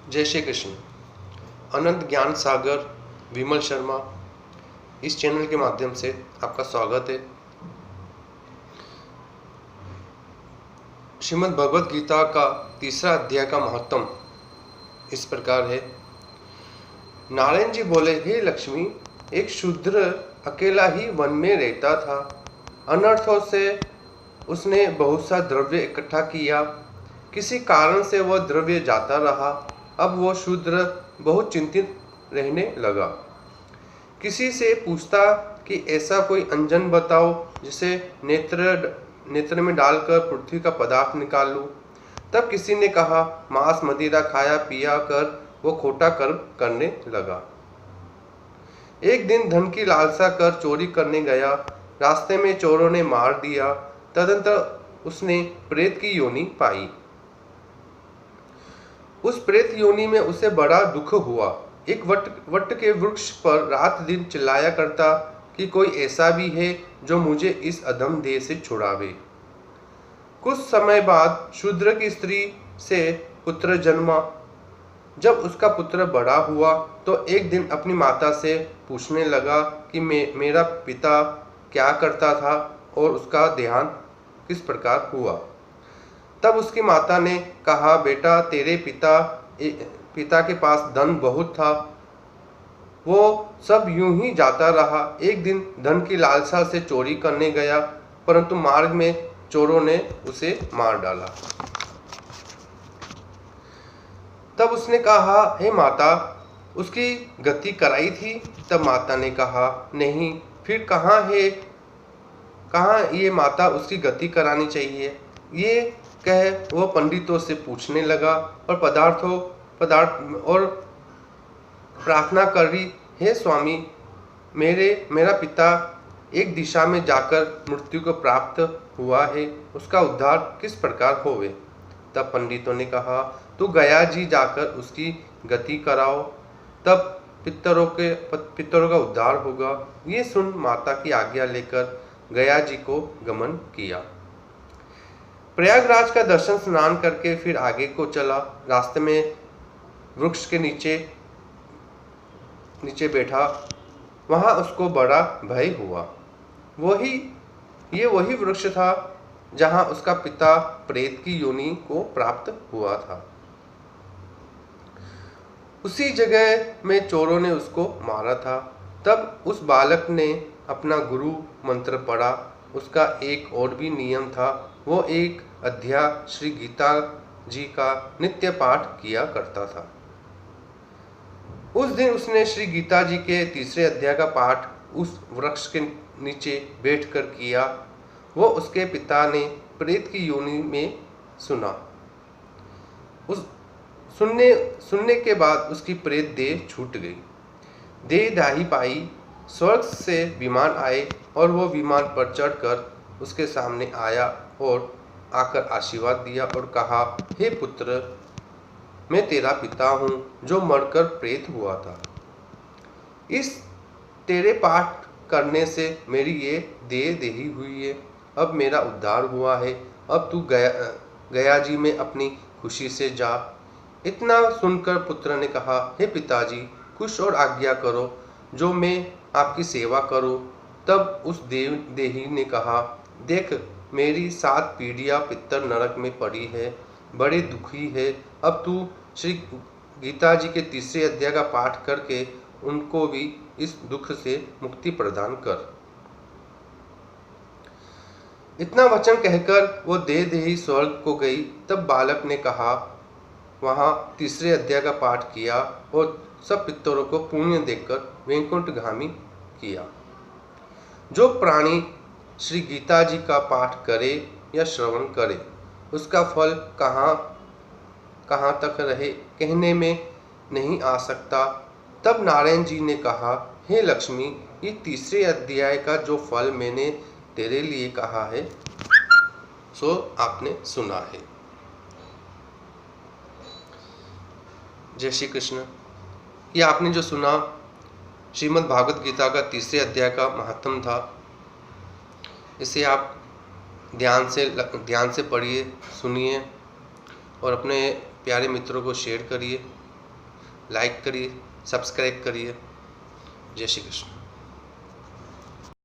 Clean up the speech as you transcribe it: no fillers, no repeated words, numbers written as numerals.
जय श्री कृष्ण। अनंत ज्ञान सागर विमल शर्मा इस चैनल के माध्यम से आपका स्वागत है। श्रीमद् भगवद गीता का तीसरा अध्याय का महत्व इस प्रकार है। नारायण जी बोले, हे लक्ष्मी, एक शूद्र अकेला ही वन में रहता था। अनर्थों से उसने बहुत सा द्रव्य इकट्ठा किया। किसी कारण से वह द्रव्य जाता रहा। अब वो शूद्र बहुत चिंतित रहने लगा। किसी से पूछता कि ऐसा कोई अंजन बताओ जिसे नेत्र में डालकर पृथ्वी का पदार्थ निकाल लूं। तब किसी ने कहा, मांस मदिरा खाया पिया कर वो खोटा कर्म करने लगा। एक दिन धन की लालसा कर चोरी करने गया। रास्ते में चोरों ने मार दिया। तदंतर उसने प्रेत की योनि पाई। उस प्रेत योनि में उसे बड़ा दुख हुआ। एक वट के वृक्ष पर रात दिन चिल्लाया करता कि कोई ऐसा भी है जो मुझे इस अधम देह से छुड़ावे। कुछ समय बाद शूद्र की स्त्री से पुत्र जन्मा। जब उसका पुत्र बड़ा हुआ तो एक दिन अपनी माता से पूछने लगा कि मेरा पिता क्या करता था और उसका देहांत किस प्रकार हुआ। तब उसकी माता ने कहा, बेटा, तेरे पिता के पास धन बहुत था। वो सब यूं ही जाता रहा। एक दिन धन की लालसा से चोरी करने गया, परंतु मार्ग में चोरों ने उसे मार डाला। तब उसने कहा, हे माता, उसकी गति कराई थी। तब माता ने कहा, नहीं। फिर कहाँ ये माता उसकी गति करानी चाहिए। ये कह वह पंडितों से पूछने लगा और प्रार्थना करी, हे स्वामी, मेरा पिता एक दिशा में जाकर मृत्यु को प्राप्त हुआ है, उसका उद्धार किस प्रकार होवे। तब पंडितों ने कहा, तू गया जी जाकर उसकी गति कराओ, तब पितरों का उद्धार होगा। ये सुन माता की आज्ञा लेकर गया जी को गमन किया। प्रयागराज का दर्शन स्नान करके फिर आगे को चला। रास्ते में वृक्ष के नीचे बैठा। वहां उसको बड़ा भय हुआ। वही वृक्ष था जहां उसका पिता प्रेत की योनि को प्राप्त हुआ था। उसी जगह में चोरों ने उसको मारा था। तब उस बालक ने अपना गुरु मंत्र पढ़ा। उसका एक और भी नियम था। वो एक अध्याय श्री गीता जी का नित्य पाठ किया करता था। उस दिन उसने श्री गीता जी के तीसरे अध्याय का पाठ उस वृक्ष के नीचे बैठकर किया। वो उसके पिता ने प्रेत की योनि में सुना। सुनने के बाद उसकी प्रेत देह छूट गई। देह दाही पाई। स्वर्ग से विमान आए और वो विमान पर चढ़कर उसके सामने आया और आकर आशीर्वाद दिया और कहा, हे पुत्र, मैं तेरा पिता हूँ जो मरकर प्रेत हुआ था। इस तेरे पाठ करने से मेरी ये देह देही हुई है। अब मेरा उद्धार हुआ है। अब तू गया जी में अपनी खुशी से जा। इतना सुनकर पुत्र ने कहा, हे पिताजी, कुछ और आज्ञा करो जो मैं आपकी सेवा करूं। तब उस देही ने कहा, देख, मेरी 7 पीढ़ियां पितर नरक में पड़ी है, बड़े दुखी है। अब तू श्री गीता जी के तीसरे अध्याय का पाठ करके उनको भी इस दुख से मुक्ति प्रदान कर। इतना वचन कहकर वो देही स्वर्ग को गई। तब बालक ने कहा, वहां तीसरे अध्याय का पाठ किया और सब पितरों को पुण्य देकर वैकुंठगामी किया। जो प्राणी श्री गीता जी का पाठ करे या श्रवण करे, उसका फल कहाँ तक रहे कहने में नहीं आ सकता। तब नारायण जी ने कहा, हे लक्ष्मी, ये तीसरे अध्याय का जो फल मैंने तेरे लिए कहा है सो आपने सुना है। जय श्री कृष्ण। ये आपने जो सुना श्रीमद् भागवत गीता का तीसरे अध्याय का महत्व था। इसे आप ध्यान से पढ़िए, सुनिए और अपने प्यारे मित्रों को शेयर करिए। लाइक करिए, सब्सक्राइब करिए। जय श्री कृष्ण।